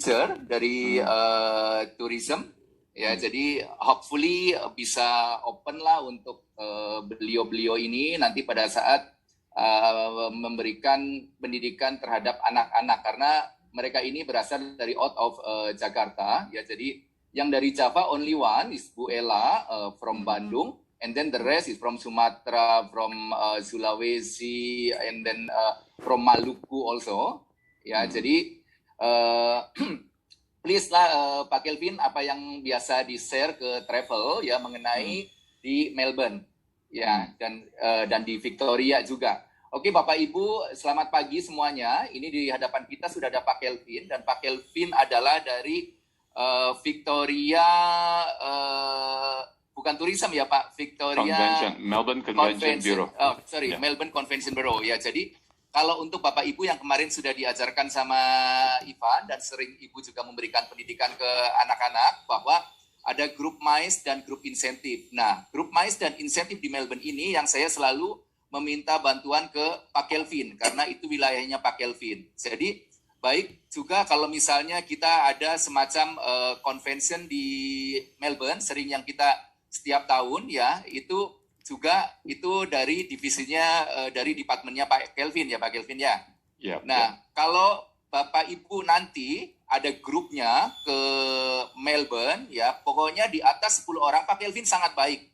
future dari tourism. Ya, jadi hopefully bisa open lah untuk beliau-beliau ini nanti pada saat memberikan pendidikan terhadap anak-anak, karena mereka ini berasal dari out of Jakarta. Ya, jadi yang dari Java only one is Bu Ella from Bandung, and then the rest is from Sumatera, from Sulawesi, and then from Maluku also. Ya, jadi please lah Pak Kelvin, apa yang biasa di-share ke travel ya mengenai di Melbourne ya, dan di Victoria juga. Oke, Bapak Ibu, selamat pagi semuanya. Ini di hadapan kita sudah ada Pak Kelvin, dan Pak Kelvin adalah dari Victoria, bukan tourism ya Pak, Victoria Melbourne Convention Bureau. Melbourne Convention Bureau ya. Jadi kalau untuk Bapak Ibu yang kemarin sudah diajarkan sama Ivan dan sering Ibu juga memberikan pendidikan ke anak-anak, bahwa ada grup MICE dan grup insentif. Nah, grup MICE dan insentif di Melbourne ini yang saya selalu meminta bantuan ke Pak Kelvin, karena itu wilayahnya Pak Kelvin. Jadi baik juga kalau misalnya kita ada semacam convention di Melbourne, sering yang kita setiap tahun ya, itu juga itu dari divisinya, dari departemennya Pak Kelvin ya, Pak Kelvin ya. Nah, kalau Bapak Ibu nanti ada grupnya ke Melbourne ya, pokoknya di atas 10 orang, Pak Kelvin sangat baik.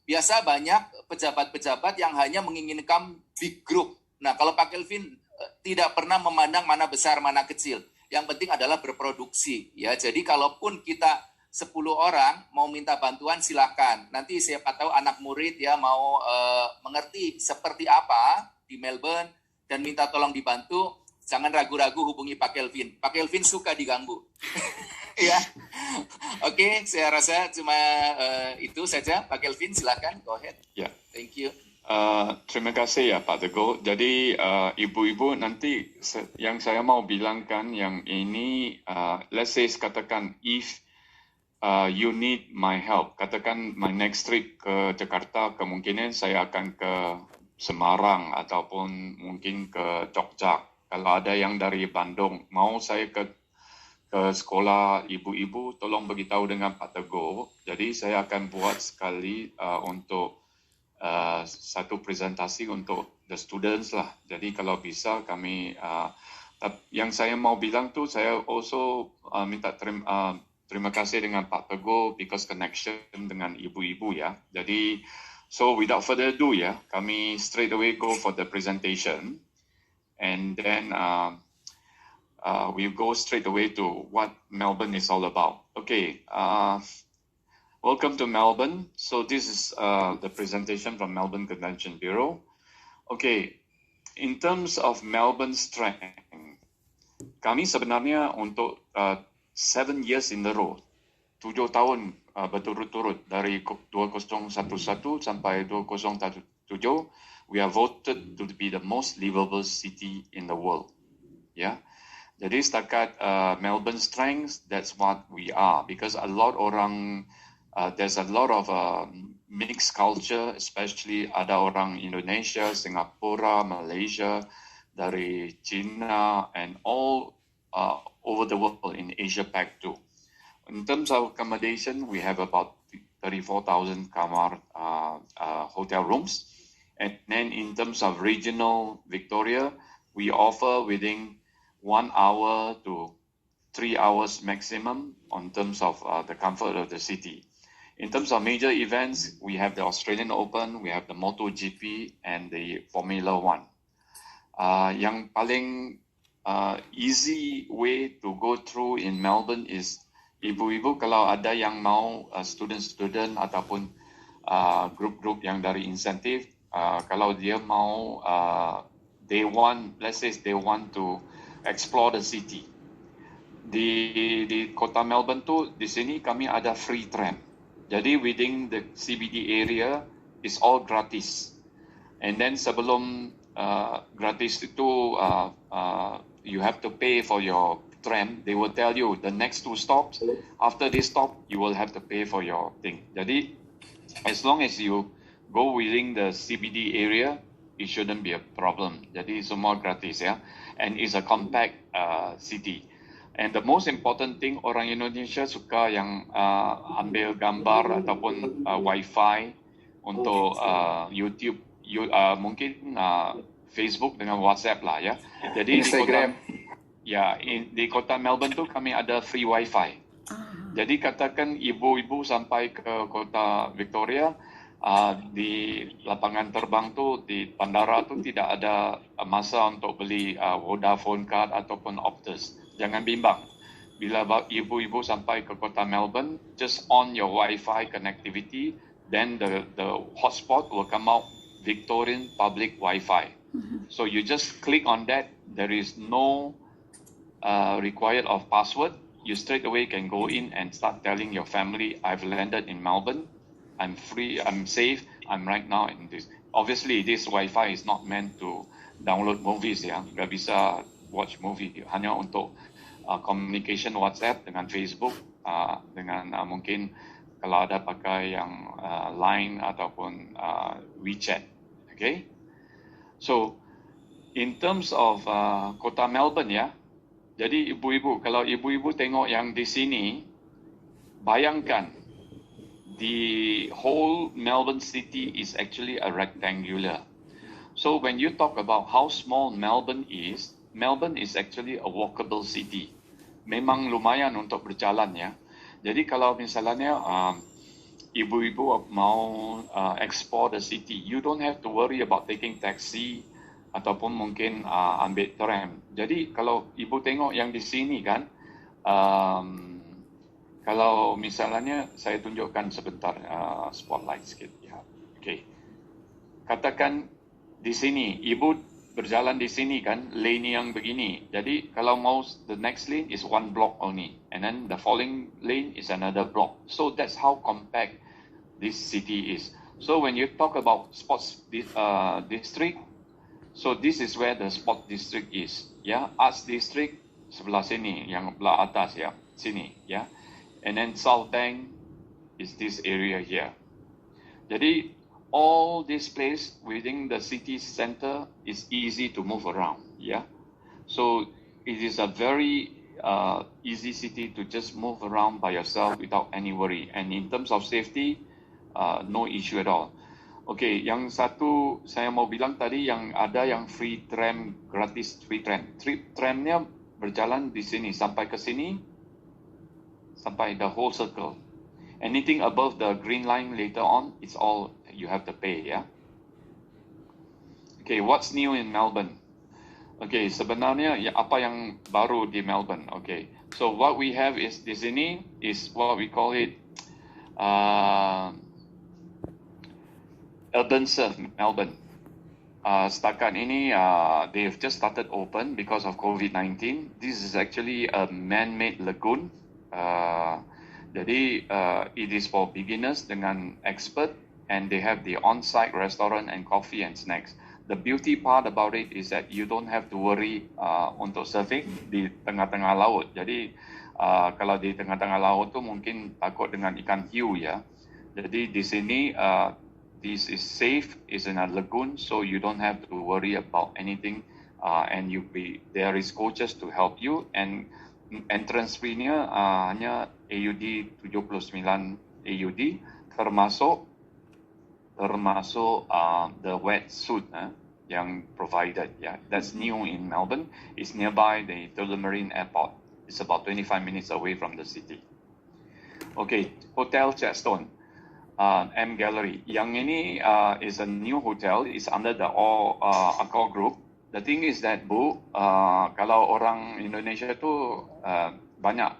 Biasa banyak pejabat-pejabat yang hanya menginginkan big group. Nah, kalau Pak Kelvin tidak pernah memandang mana besar, mana kecil. Yang penting adalah berproduksi ya. Jadi kalaupun kita 10 orang mau minta bantuan silakan. Nanti siapa tahu anak murid ya mau mengerti seperti apa di Melbourne dan minta tolong dibantu, jangan ragu-ragu hubungi Pak Kelvin. Pak Kelvin suka diganggu. Ya. Oke, saya rasa cuma itu saja. Pak Kelvin silakan, go ahead. Ya. Thank you. Terima kasih ya Pak Teguh. Jadi ibu-ibu nanti yang saya mau bilangkan yang ini, let's say katakan if you need my help. Katakan my next trip ke Jakarta, kemungkinan saya akan ke Semarang ataupun mungkin ke Jogja. Kalau ada yang dari Bandung, mau saya ke sekolah ibu-ibu, tolong beritahu dengan Pak Teguh. Jadi saya akan buat sekali untuk satu presentasi untuk the students lah. Jadi kalau bisa kami, yang saya mau bilang tu, saya also minta terima kasih dengan Pak Teguh because connection dengan ibu-ibu ya. Jadi, so without further ado ya, kami straight away go for the presentation, and then we go straight away to what Melbourne is all about. Okay, welcome to Melbourne. So this is the presentation from Melbourne Convention Bureau. Okay, in terms of Melbourne strength, kami sebenarnya untuk 7 years in a row, 7 tahun berturut-turut dari 2011 sampai 2017, we are voted to be the most livable city in the world. Ya, jadi setakat Melbourne strength, that's what we are, because a lot orang, there's a lot of mixed culture, especially ada orang Indonesia, Singapura, Malaysia, dari China, and all over the world in Asia Pac too. In terms of accommodation, we have about 34,000 kamar hotel rooms. And then in terms of regional Victoria, we offer within 1 hour to 3 hours maximum on terms of the comfort of the city. In terms of major events, we have the Australian Open, we have the MotoGP, and the Formula One. Yang paling easy way to go through in Melbourne is, ibu-ibu kalau ada yang mau student-student ataupun grup-grup yang dari insentif, kalau dia mau let's say they want to explore the city. Di kota Melbourne tu, di sini kami ada free tram. Jadi within the CBD area is all gratis. And then sebelum gratis itu you have to pay for your tram. They will tell you the next 2 stops. After this stop, you will have to pay for your thing. Jadi, as long as you go within the CBD area, it shouldn't be a problem. Jadi semua gratis ya. And it's a compact city. And the most important thing, orang Indonesia suka yang ambil gambar ataupun wifi untuk YouTube, mungkin Facebook dengan WhatsApp lah ya. Jadi Instagram. di kota Melbourne tu kami ada free wifi. Jadi katakan ibu-ibu sampai ke kota Victoria, di lapangan terbang tu, di bandara tu tidak ada masa untuk beli Vodafone card ataupun Optus. Jangan bimbang. Bila ibu-ibu sampai ke kota Melbourne, just on your Wi-Fi connectivity, then the hotspot will come out Victorian public Wi-Fi. So you just click on that. There is no required of password. You straight away can go in and start telling your family, I've landed in Melbourne. I'm free, I'm safe, I'm right now in this. Obviously, this Wi-Fi is not meant to download movies ya. Nggak bisa watch movie. Hanya untuk communication WhatsApp dengan Facebook, dengan mungkin kalau ada pakai yang Line ataupun WeChat. Okay? So, in terms of kota Melbourne ya, jadi ibu-ibu, kalau ibu-ibu tengok yang di sini, bayangkan, the whole Melbourne city is actually a rectangular. So when you talk about how small Melbourne is actually a walkable city. Memang lumayan untuk berjalan ya. Jadi kalau misalnya ibu-ibu mau explore the city, you don't have to worry about taking taxi ataupun mungkin ambil tram. Jadi kalau ibu tengok yang di sini kan, kalau misalnya saya tunjukkan sebentar spotlight sikit ya. Okay. Katakan di sini ibu berjalan di sini kan, lane yang begini. Jadi kalau mau the next lane is one block only, and then the following lane is another block. So that's how compact this city is. So when you talk about sports district, so this is where the sport district is. Ya, arts district sebelah sini, yang belah atas ya, sini ya. And then South Bank is this area here. Jadi all this place within the city center is easy to move around. Yeah, so it is a very easy city to just move around by yourself without any worry. And in terms of safety, no issue at all. Okay, yang satu saya mau bilang tadi yang ada yang free tram, gratis free tram. Tramnya berjalan di sini sampai ke sini, sampai the whole circle. Anything above the green line later on, it's all you have to pay, yeah. Okay, what's new in Melbourne? Okay, sebenarnya ya, apa yang baru di Melbourne? Okay, so what we have is di sini is what we call it Urban Surf Melbourne. Setakat ini, they've just started open because of COVID-19. This is actually a man-made lagoon. Jadi it is for beginners dengan expert, and they have the on-site restaurant and coffee and snacks. The beauty part about it is that you don't have to worry untuk surfing di tengah-tengah laut. Jadi kalau di tengah-tengah laut tu mungkin takut dengan ikan hiu ya. Jadi di sini this is safe, is in a lagoon, so you don't have to worry about anything, and there is coaches to help you, and entrance fee-nya hanya AUD 79 AUD, termasuk the wetsuit yang provided. Yeah, that's new in Melbourne. It's nearby the Tullamarine Airport. It's about 25 minutes away from the city. Okay, Hotel Chadstone, M Gallery. Yang ini is a new hotel. It's under the Accor Group. The thing is that Bu, kalau orang Indonesia tu banyak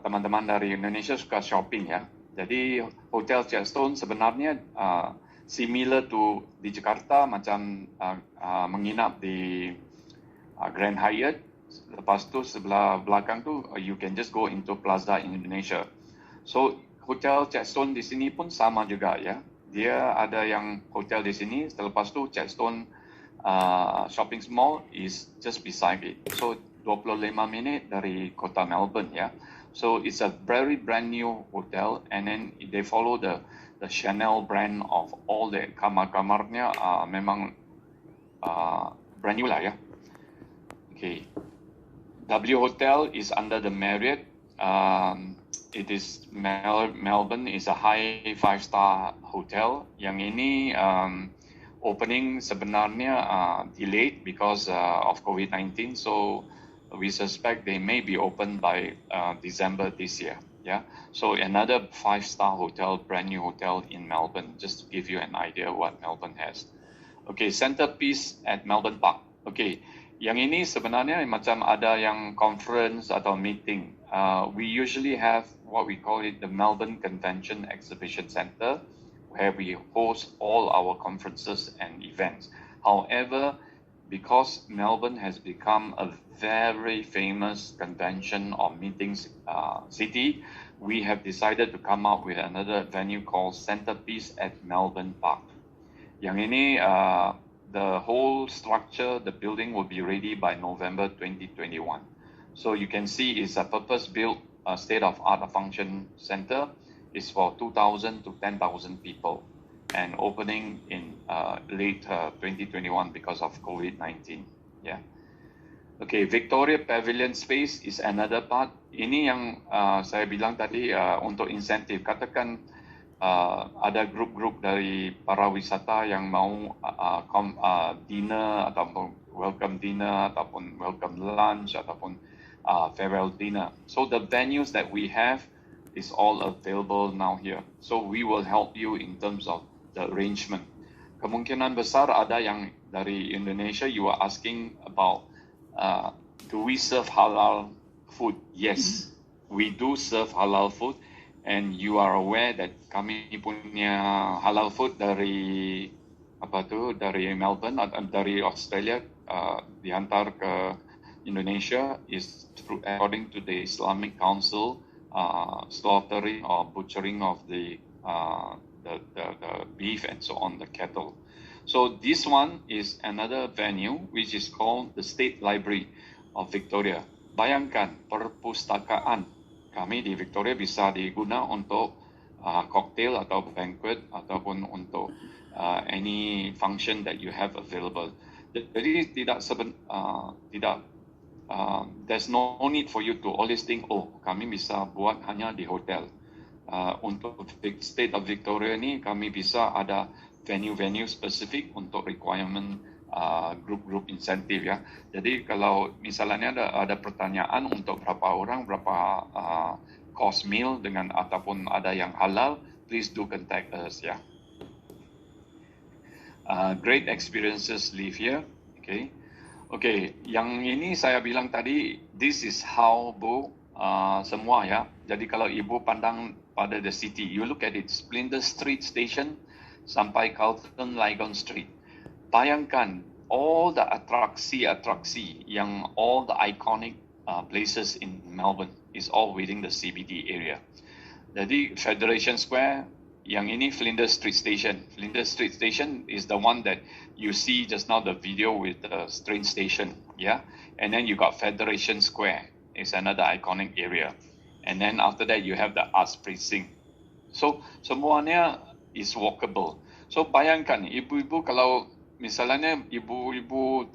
teman-teman dari Indonesia suka shopping ya. Jadi Hotel Chadstone sebenarnya similar to di Jakarta, macam menginap di Grand Hyatt. Lepas tu sebelah belakang tu you can just go into Plaza Indonesia. So Hotel Chadstone di sini pun sama juga ya. Dia ada yang hotel di sini. Selepas tu Chadstone shopping mall is just beside it. So 25 minit dari kota Melbourne ya. So it's a very brand new hotel, and then they follow the Chanel brand of all the kamar-kamarnya memang brand new lah ya. Okay. W Hotel is under the Marriott. It is Melbourne is a high 5-star hotel. Yang ini opening sebenarnya delayed because of COVID-19. So we suspect they may be open by December this year. Yeah. So another 5-star hotel, brand new hotel in Melbourne, just to give you an idea what Melbourne has. Okay, Centerpiece at Melbourne Park. Okay, yang ini sebenarnya macam ada yang conference atau meeting. We usually have what we call it the Melbourne Convention Exhibition Centre, where we host all our conferences and events. However, because Melbourne has become a very famous convention or meetings city, we have decided to come up with another venue called Centerpiece at Melbourne Park. Yang ini, the whole structure, the building will be ready by November 2021. So you can see it's a purpose-built state-of-art function center. It's for 2,000 to 10,000 people and opening in late 2021 because of COVID-19. Yeah. Okay, Victoria Pavilion Space is another part. Ini yang saya bilang tadi untuk insentif. Katakan ada grup-grup dari para wisata yang mau dinner ataupun welcome dinner ataupun welcome lunch ataupun farewell dinner. So the venues that we have is all available now here. So we will help you in terms of the arrangement. Kemungkinan besar ada yang dari Indonesia, you are asking about do we serve halal food? Yes, we do serve halal food. And you are aware that kami punya halal food dari dari Melbourne atau dari Australia dihantar ke Indonesia is according to the Islamic Council slaughtering or butchering of the beef and so on, the cattle. So this one is another venue which is called the State Library of Victoria. Bayangkan perpustakaan kami di Victoria bisa diguna untuk cocktail atau banquet ataupun untuk any function that you have available. Jadi there's no need for you to always think, oh, kami bisa buat hanya di hotel. Untuk State of Victoria ni kami bisa ada venue-venue spesifik untuk requirement grup-grup insentif ya. Jadi kalau misalnya ada pertanyaan untuk berapa orang, berapa cost meal dengan ataupun ada yang halal, please do contact us ya. Great experiences live here. Okay, yang ini saya bilang tadi, this is how Bu semua ya. Jadi kalau Ibu pandang pada the city, you look at it, Flinders Street Station sampai Carlton Lygon Street. Bayangkan all the atraksi yang all the iconic places in Melbourne is all within the CBD area. Jadi Federation Square, yang ini Flinders Street Station. Flinders Street Station is the one that you see just now the video with the train station, yeah. And then you got Federation Square, is another iconic area. And then after that you have the Arts Precinct. So semuanya is walkable. So bayangkan ibu-ibu kalau misalnya ibu-ibu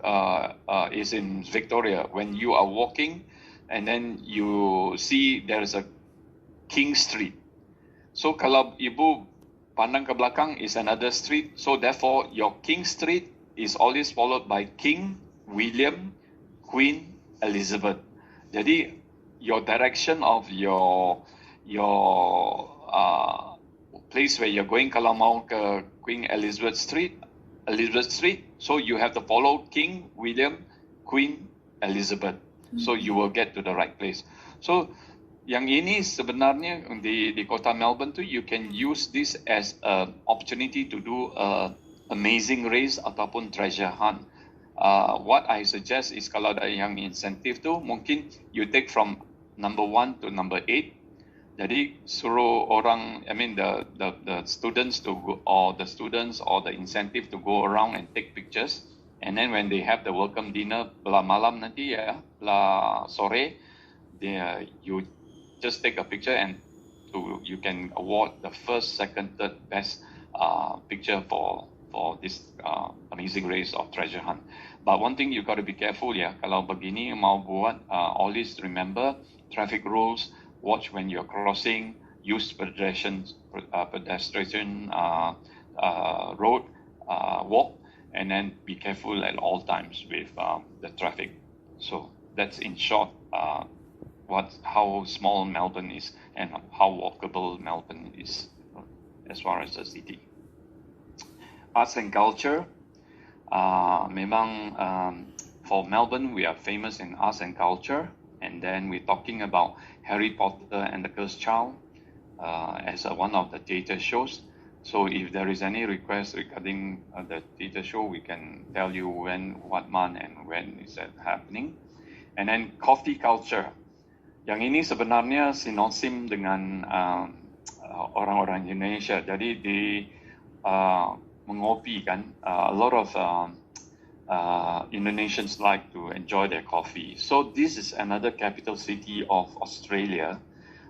is in Victoria, when you are walking and then you see there's a King Street. So kalau ibu pandang ke belakang is another street. So therefore your King Street is always followed by King, William, Queen, Elizabeth. Jadi your direction of your place where you're going, kalau mau ke Queen Elizabeth Street, so you have to follow King, William, Queen, Elizabeth. So you will get to the right place. So yang ini sebenarnya di kota Melbourne tu, you can use this as an opportunity to do amazing race ataupun treasure hunt. What I suggest is kalau ada yang insentif tu, mungkin you take from number 1 to number 8. Jadi suruh orang, the students to go, or the incentive to go around and take pictures. And then when they have the welcome dinner belah malam nanti ya, belah sore, you just take a picture and you can award the first, second, third best picture for this amazing race of treasure hunt. But one thing you got to be careful ya, kalau begini mau buat, always remember traffic rules, watch when you're crossing, use pedestrian road, walk, and then be careful at all times with the traffic. So that's in short how small Melbourne is and how walkable Melbourne is as far as the city. Arts and culture, memang for Melbourne we are famous in arts and culture, and then we're talking about Harry Potter and the Cursed Child as one of the theatre shows. So if there is any request regarding the theatre show, we can tell you when, what month, and when is that happening. And then coffee culture. Yang ini sebenarnya sinonim dengan orang-orang Indonesia. Jadi di mengopi kan, a lot of Indonesians like to enjoy their coffee. So this is another capital city of Australia.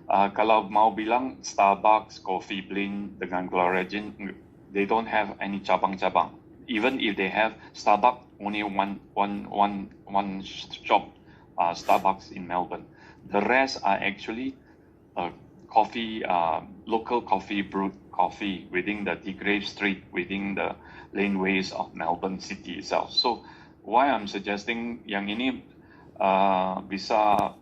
Kalau mau bilang Starbucks, Coffee Bean dengan Glorygen, they don't have any cabang-cabang. Even if they have Starbucks, only one shop, Starbucks in Melbourne. The rest are actually coffee, local coffee, brewed coffee within the Degrave Street, within the laneways of Melbourne city itself. So why I'm suggesting yang ini bisa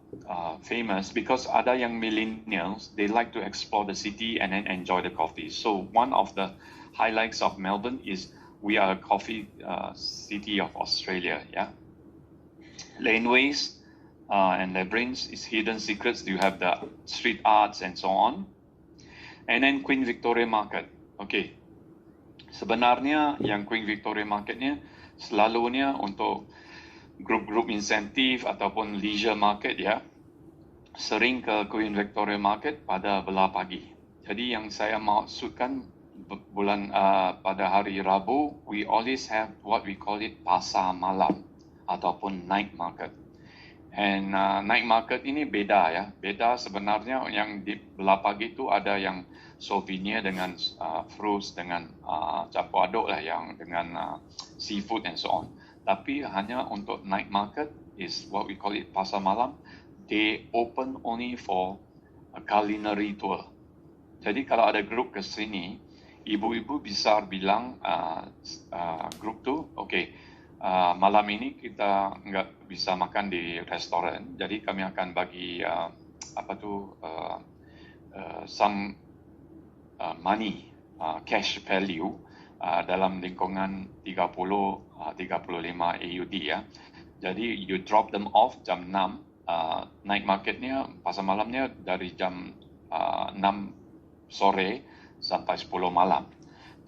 famous, because ada yang millennials, they like to explore the city and then enjoy the coffee. So one of the highlights of Melbourne is we are a coffee city of Australia. Yeah, laneways and labyrinths is hidden secrets. You have the street arts and so on, and then Queen Victoria Market. Okay, sebenarnya yang Queen Victoria Marketnya selalunya untuk grup-grup insentif ataupun leisure market ya, sering ke Queen Victoria Market pada belah pagi. Jadi yang saya maksudkan pada hari Rabu, we always have what we call it pasar malam ataupun night market. And night market ini beda ya, beda sebenarnya. Yang di belah pagi itu ada yang souvenir dengan fruits, dengan campur aduk lah, yang dengan seafood and so on. Tapi hanya untuk night market is what we call it pasar malam. They open only for a culinary tour. Jadi kalau ada grup ke sini, ibu-ibu bisa bilang grup tu, okay, malam ini kita nggak bisa makan di restoran, jadi kami akan bagi some money, cash value dalam lingkungan 30-35 AUD ya. Jadi you drop them off jam 6, night marketnya, pasar malamnya dari jam 6 sore sampai 10 malam.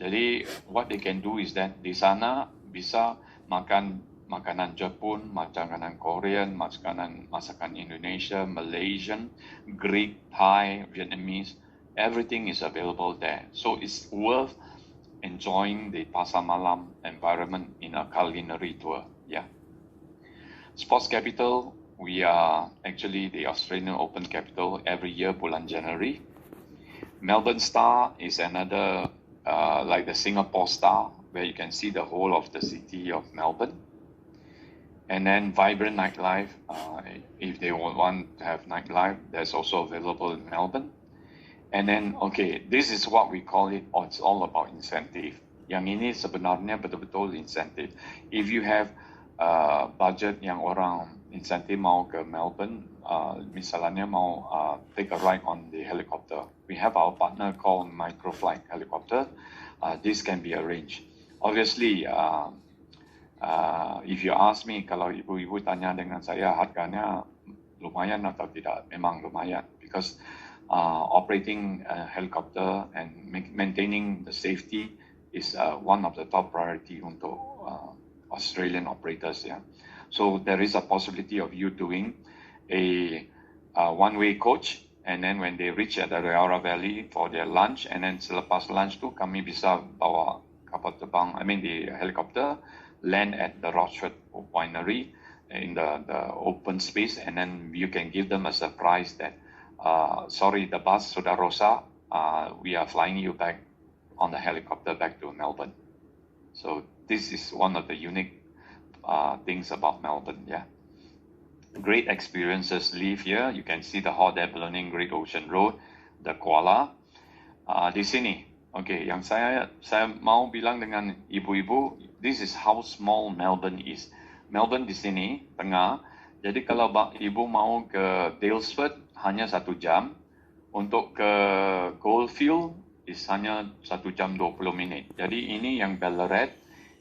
Jadi what they can do is that di sana bisa makan makanan Jepun, makanan Korean, masakan Indonesia, Malaysian, Greek, Thai, Vietnamese. Everything is available there. So it's worth enjoying the pasar malam environment in a culinary tour. Yeah. Sports capital, we are actually the Australian Open capital every year bulan January. Melbourne Star is another like the Singapore Star, where you can see the whole of the city of Melbourne. And then vibrant nightlife, if they want to have nightlife, that's also available in Melbourne. And then, okay, this is what we call it, it's all about incentive. Yang ini sebenarnya betul-betul incentive. If you have budget yang orang incentive mau ke Melbourne, misalnya mau take a ride on the helicopter, we have our partner called Microflight Helicopter. This can be arranged. Obviously, if you ask me, kalau ibu-ibu tanya dengan saya harganya lumayan atau tidak, memang lumayan, because operating a helicopter and maintaining the safety is one of the top priority untuk Australian operators. Yeah. So there is a possibility of you doing a one-way coach, and then when they reach at the Riara Valley for their lunch, and then selepas lunch tu kami bisa bawa kapal terbang, the helicopter, land at the Rochford Winery in the open space, and then you can give them a surprise that sorry, the bus sudah rosak, we are flying you back on the helicopter back to Melbourne. So this is one of the unique things about Melbourne. Yeah, great experiences live here. You can see the hot air balloon, Great Ocean Road, the koala. Di sini, okay, yang saya mau bilang dengan ibu-ibu, this is how small Melbourne is. Melbourne di sini tengah. Jadi kalau ibu mau ke Daylesford hanya 1 jam, untuk ke Goldfield is hanya 1 jam 20 minit. Jadi ini yang Ballarat.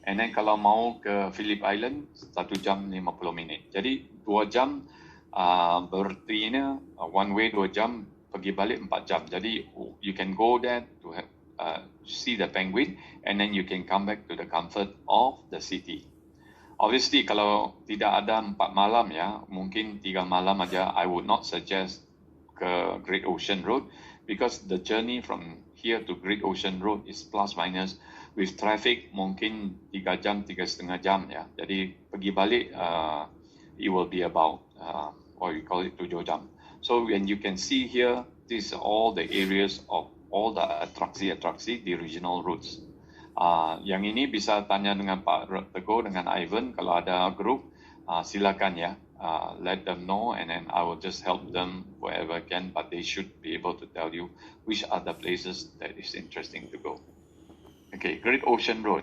And then kalau mau ke Phillip Island 1 jam 50 minit. Jadi 2 jam berarti ini one way 2 jam, pergi balik 4 jam. Jadi you can go there to have, see the penguin and then you can come back to the comfort of the city. Obviously kalau tidak ada 4 malam ya, mungkin 3 malam aja. I would not suggest ke Great Ocean Road because the journey from here to Great Ocean Road is plus minus with traffic mungkin 3 jam, 3,5 jam ya. Jadi pergi balik it will be about what we call it 7 jam. So when you can see here, these are all the areas of all the atraksi the regional routes. Yang ini bisa tanya dengan Pak Teguh, dengan Ivan kalau ada grup, silakan ya. Let them know and then I will just help them wherever I can, but they should be able to tell you which are the places that is interesting to go. Okay, Great Ocean Road,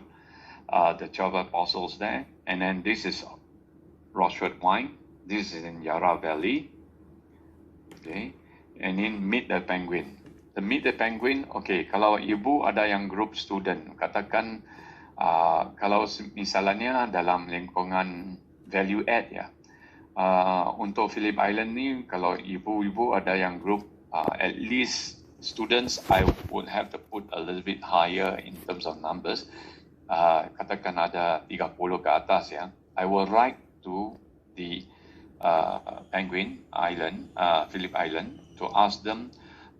the 12 Apostles there, and then this is Rochford Wine, this is in Yarra Valley, okay, and in Meet the Penguin. The Meet the Penguin, okay, kalau ibu ada yang group student, katakan kalau misalnya dalam lingkungan value add ya, untuk Phillip Island ni, kalau ibu-ibu ada yang group at least students, I would have to put a little bit higher in terms of numbers. Katakan ada 30 ke atas ya. I will write to the Penguin Island, Phillip Island, to ask them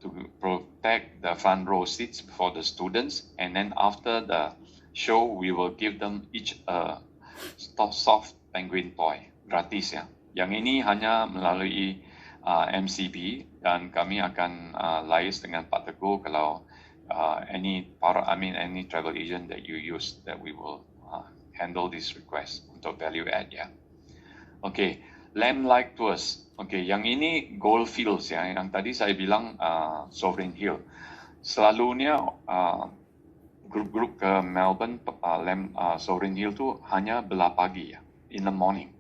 to protect the front row seats for the students, and then after the show, we will give them each a soft penguin toy, gratis ya. Yang ini hanya melalui MCB dan kami akan liaise dengan Pak Teguh kalau any travel agent that you use, that we will handle this request untuk value add ya. Okay, Lamb-like Tours. Okay, yang ini Goldfields ya, yang tadi saya bilang Sovereign Hill. Selalunya grup-grup ke Melbourne Sovereign Hill tu hanya belah pagi ya, in the morning.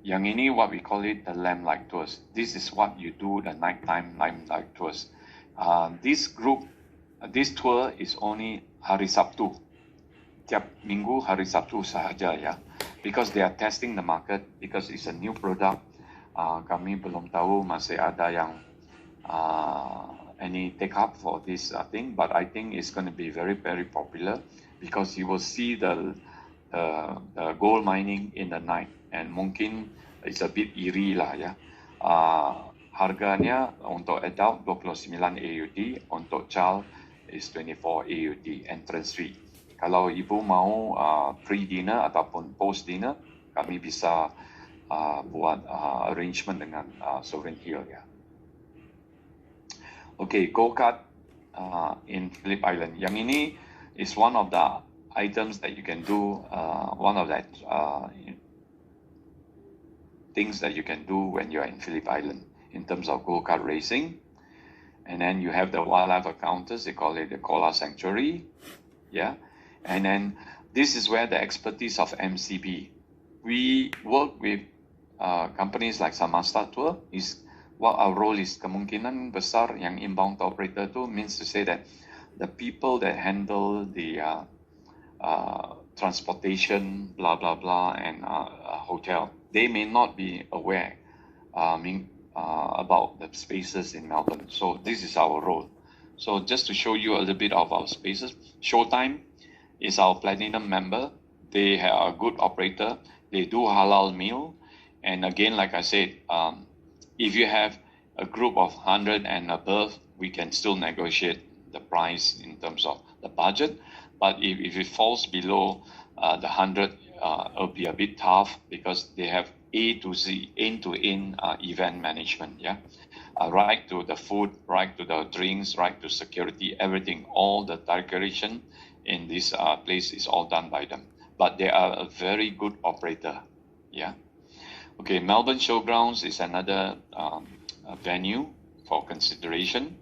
Yang ini what we call it the Lamb-like Tours. This is what you do the nighttime Lamb-like Tours. This tour is only hari Sabtu. Tiap minggu hari Sabtu sahaja ya. Because they are testing the market, because it's a new product. Kami belum tahu masih ada yang any take up for this thing, but I think it's going to be very, very popular because you will see the gold mining in the night. And mungkin it's a bit eerie lah ya. Harganya untuk adult 29 AUD, untuk child is 24 AUD entrance fee. Kalau ibu mau pre-dinner ataupun post-dinner, kami bisa buat arrangement dengan Sovereign Hill ya. Okay, go-kart in Phillip Island. Yang ini is one of the items that you can do, one of that things that you can do when you're in Phillip Island in terms of go-kart racing. And then you have the wildlife encounters, they call it the Koala Sanctuary. Yeah. And then this is where the expertise of MCB. We work with companies like Samasta Tour. What our role is, kemungkinan besar yang inbound operator tu means to say that the people that handle the transportation, blah, blah, blah, and hotel, they may not be aware about the spaces in Melbourne. So this is our role. So just to show you a little bit of our spaces, Showtime is our platinum member. They are a good operator. They do halal meal. And again, like I said, if you have a group of 100 and above, we can still negotiate the price in terms of the budget. But if it falls below the 100, it'll be a bit tough because they have A to Z, end-to-end event management. Yeah, right to the food, right to the drinks, right to security, everything. All the decoration in this place is all done by them. but they are a very good operator. Yeah. Okay, Melbourne Showgrounds is another venue for consideration.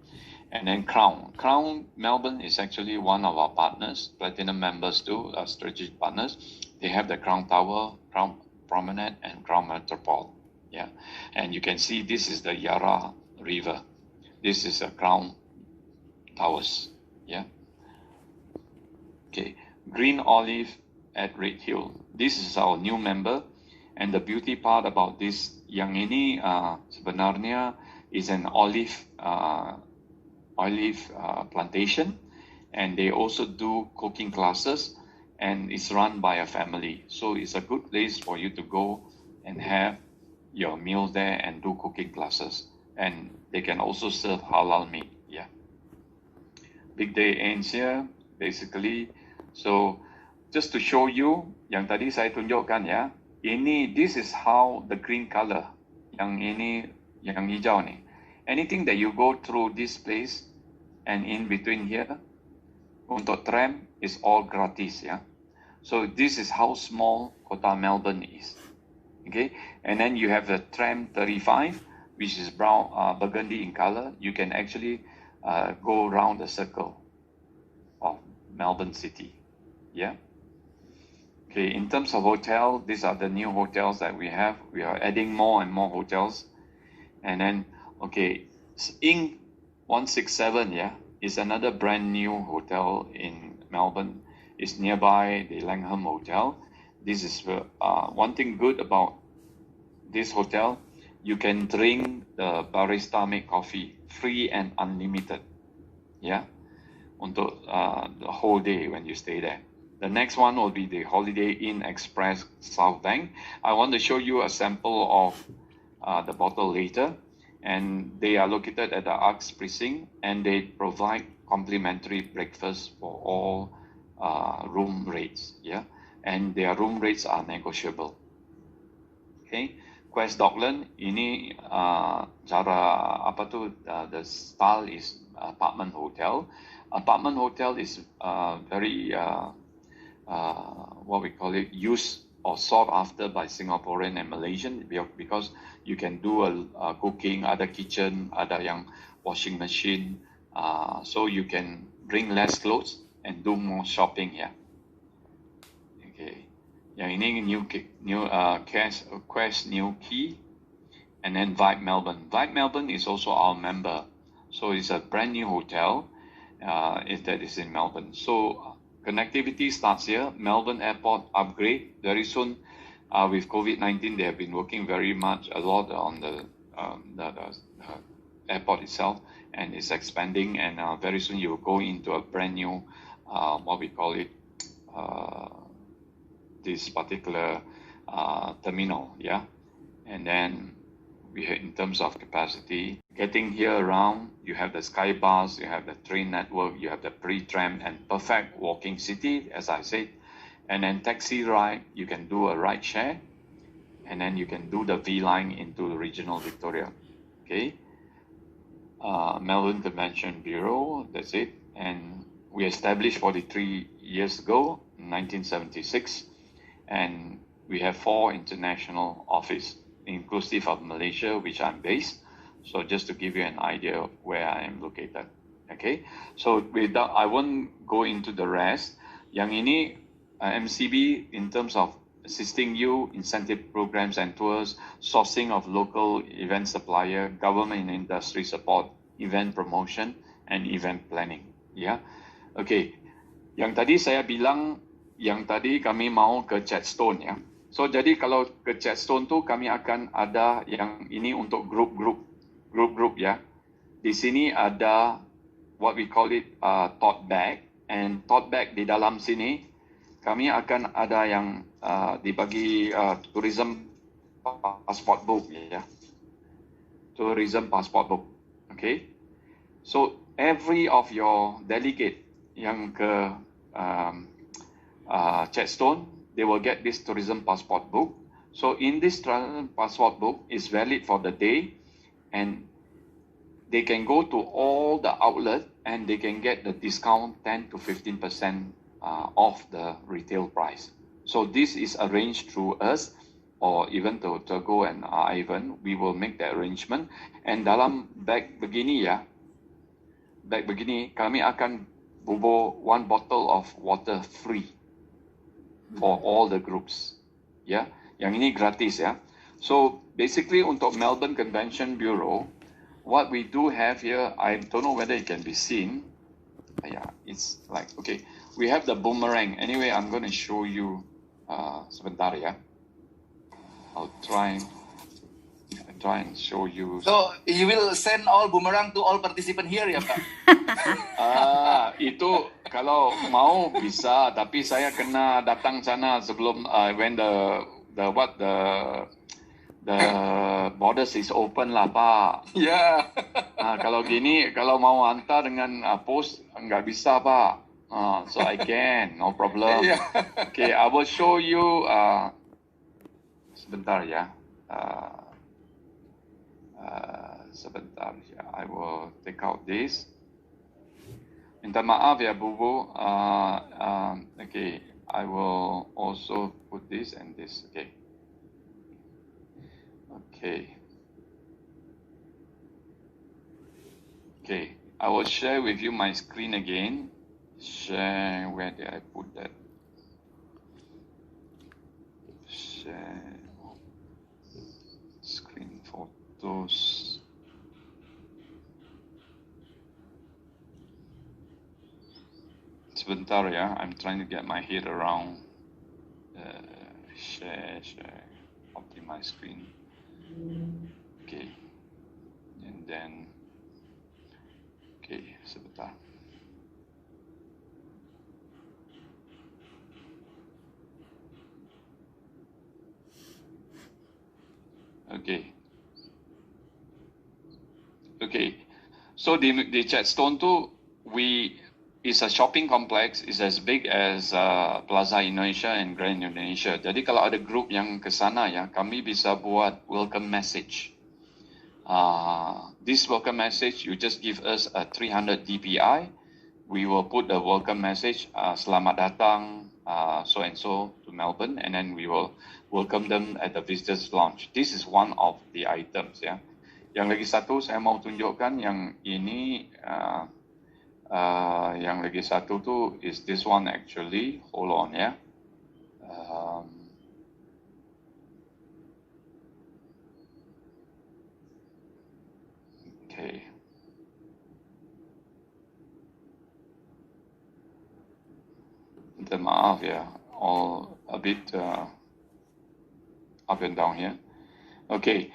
And then Crown. Crown Melbourne is actually one of our partners, Platinum members too, strategic partners. They have the Crown Tower, Crown Promenade, and Crown Metropole. Yeah, and you can see this is the Yarra River. This is the Crown Towers. Yeah. Okay, Green Olive at Red Hill. This is our new member, and the beauty part about this yang ini sebenarnya is an olive plantation, and they also do cooking classes, and it's run by a family. So it's a good place for you to go and have your meal there and do cooking classes. And they can also serve halal meat. Yeah. Big day ends here, basically. So just to show you, yang tadi saya tunjukkan ya, this is how the green color, yang hijau ni. Anything that you go through this place and in between here, untuk tram is all gratis, yeah. So this is how small Kota Melbourne is. Okay, and then you have the tram 35, which is brown, burgundy in color. You can actually go around the circle of Melbourne City. Yeah. Okay, in terms of hotel, these are the new hotels that we have. We are adding more and more hotels. And then, okay, Ing 167, yeah, is another brand new hotel in Melbourne. It's nearby the Langham Hotel. This is one thing good about this hotel. You can drink the barista made coffee free and unlimited. Yeah, untuk the whole day when you stay there. The next one will be the Holiday Inn Express South Bank. I want to show you a sample of the bottle later. And they are located at the Arcs Precinct, and they provide complimentary breakfast for all room rates. Yeah, and their room rates are negotiable. Okay, Quest Dockland ini the style is apartment hotel. Apartment hotel is very what we call it, used or sought after by Singaporean and Malaysian, because you can do a cooking, ada kitchen, ada yang washing machine, so you can bring less clothes and do more shopping here. Okay, yang ini new Quest New Key, and then Vibe Melbourne. Vibe Melbourne is also our member, so it's a brand new hotel that is in Melbourne. So connectivity starts here. Melbourne Airport upgrade very soon. With COVID-19, they have been working very much a lot on the airport itself, and it's expanding. And very soon you will go into a brand new, what we call it, this particular terminal, yeah. And then in terms of capacity, getting here around, you have the sky bars, you have the train network, you have the pre-tram, and perfect walking city, as I said. And then taxi ride, you can do a ride share, and then you can do the V line into the regional Victoria. Okay, Melbourne Convention Bureau, that's it. And we established 43 years ago, in 1976, and we have 4 international offices, inclusive of Malaysia, which I'm based. So just to give you an idea of where I am located. Okay, so without, I won't go into the rest. Yang ini MCB, in terms of assisting you, incentive programs and tours, sourcing of local event supplier, government and industry support, event promotion, and event planning. Yeah, okay. Yang tadi saya bilang, yang tadi kami mau ke Chadstone, ya. So jadi kalau ke Chadstone tu kami akan ada yang ini untuk grup ya. Di sini ada what we call it tote bag, and tote bag di dalam sini kami akan ada yang dibagi tourism passport book, ya. Tourism passport book. Okay. So every of your delegate yang ke Chadstone, they will get this tourism passport book. So in this tourism passport book is valid for the day, and they can go to all the outlets and they can get the discount 10 to 15% off the retail price. So this is arranged through us, or even to Teguh and Ivan. We will make the arrangement. And dalam bag begini ya, bag begini kami akan bubur 1 bottle of water free for all the groups. Ya, yang ini gratis ya. So basically untuk Melbourne Convention Bureau, what we do have here, I don't know whether it can be seen. Yeah, it's like, okay, we have the boomerang. Anyway, I'm going to show you sebentar ya. I'll try and show you. So you will send all boomerang to all participant here ya Pak? Itu kalau mau bisa, tapi saya kena datang sana sebelum when the borders is open lah Pak. Ya. Kalau gini, kalau mau hantar dengan post nggak bisa Pak. So I can, no problem. Yeah. Okay, I will show you. Sebentar ya. Sebentar ya. I will take out this. Minta maaf ya Bubu. Okay, I will also put this and this. Okay. Okay. Okay, I will share with you my screen again. Share, where did I put that? Share screen photos. Sebentar ya, I'm trying to get my head around. Share, optimize screen. Okay, and then, okay, sebentar. Okay. So the Chatstone tu, is a shopping complex, is as big as Plaza Indonesia and Grand Indonesia. Jadi kalau ada group yang ke sana ya, kami bisa buat welcome message. This welcome message, you just give us a 300 DPI. We will put the welcome message, selamat datang, so and so to Melbourne, and then we will welcome them at the visitors lounge. This is one of the items ya. Yang lagi satu saya mau tunjukkan yang ini, yang lagi satu tu is this one actually. Hold on ya. Okay. Minta maaf ya, all a bit up and down here. Okay.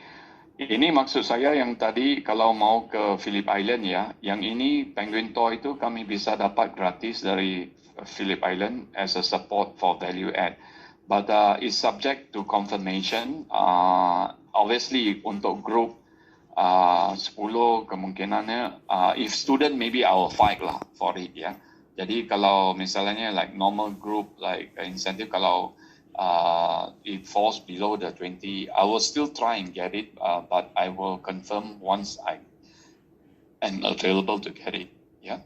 Ini maksud saya yang tadi kalau mau ke Phillip Island ya, yang ini Penguin Toy itu kami bisa dapat gratis dari Phillip Island as a support for value add. But it's subject to confirmation. Obviously untuk group 10 kemungkinannya, if student maybe I will fight lah for it ya. Jadi kalau misalnya like normal group like incentive, kalau it falls below the 20, I will still try and get it, but I will confirm once I am available to get it. Yeah.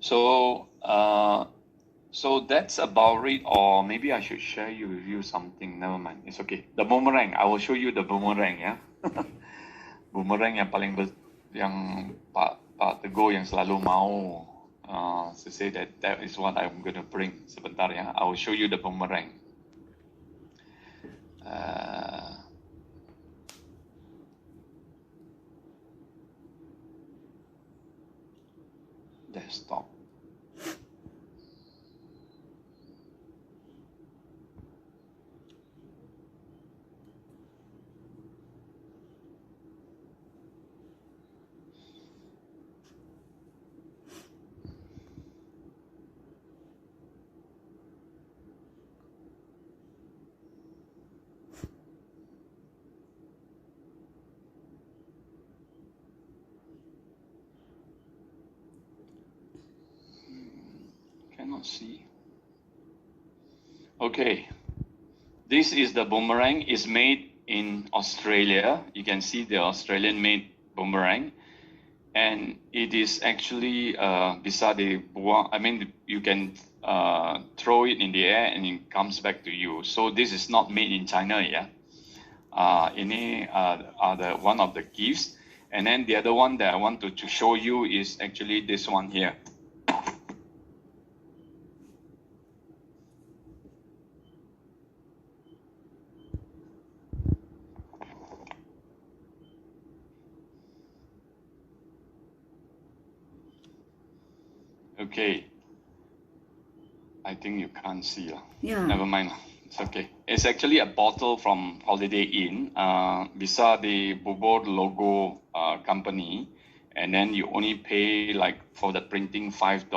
So that's about it. Or maybe I should share with you something. Never mind. It's okay. The boomerang. I will show you the boomerang. Yeah. Boomerang yang paling yang Pak Teguh yang selalu mau. To say that is what I'm going to bring. Sebentar ya, I will show you the boomerang. Desktop. Cannot see. Okay, this is the boomerang. It's made in Australia. You can see the Australian-made boomerang, and it is actually bisa dibuang. I mean, you can throw it in the air and it comes back to you. So this is not made in China, yeah. Ini are the one of the gifts, and then the other one that I want to show you is actually this one here. Okay, I think you can't see. Yeah. Never mind. It's okay. It's actually a bottle from Holiday Inn. Bisa di Bubur logo company, and then you only pay like for the printing $5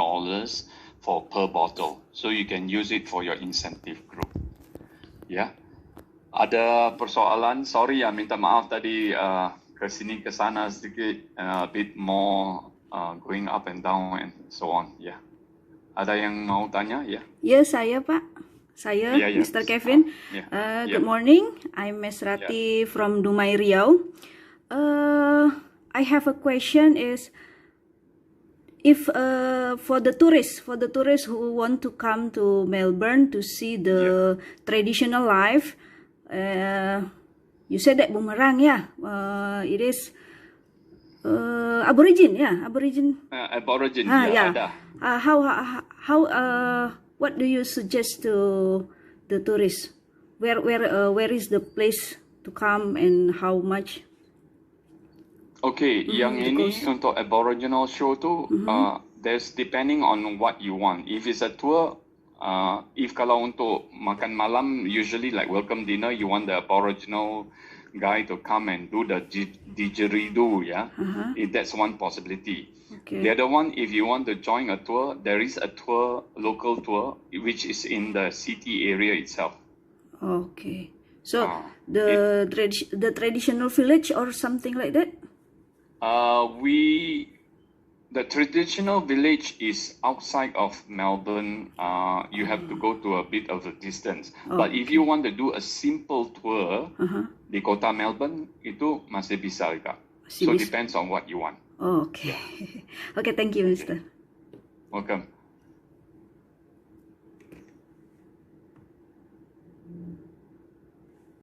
for per bottle. So you can use it for your incentive group. Ya. Ada persoalan? Sorry ya, minta maaf tadi ke sini ke sana sedikit, a bit more going up and down and so on. Ya. Ada yang mau tanya? Ya. Ya, saya Pak. Saya, Yeah, yeah. Mr. Kevin. Good morning. I'm Ms. Rati from Dumai, Riau. I have a question is, if for the tourists who want to come to Melbourne to see the traditional life, you said that Boomerang, it is Aborigine, Aborigine. Aborigine, Yeah. ada. What do you suggest to the tourists? Where is the place to come and how much? Okay, yang ini untuk Aboriginal show tu, there's depending on what you want. If it's a tour, if kalau untuk makan malam, usually like welcome dinner, you want the Aboriginal guy to come and do the didgeridoo, If that's one possibility. Okay. The other one, if you want to join a tour, there is a tour, local tour, which is in the city area itself. Okay. So the traditional village or something like that? The traditional village is outside of Melbourne. You have to go to a bit of a distance. But if you want to do a simple tour di kota Melbourne, itu masih bisa juga. So depends on what you want. Okay. Okay, thank you, Mr. Welcome.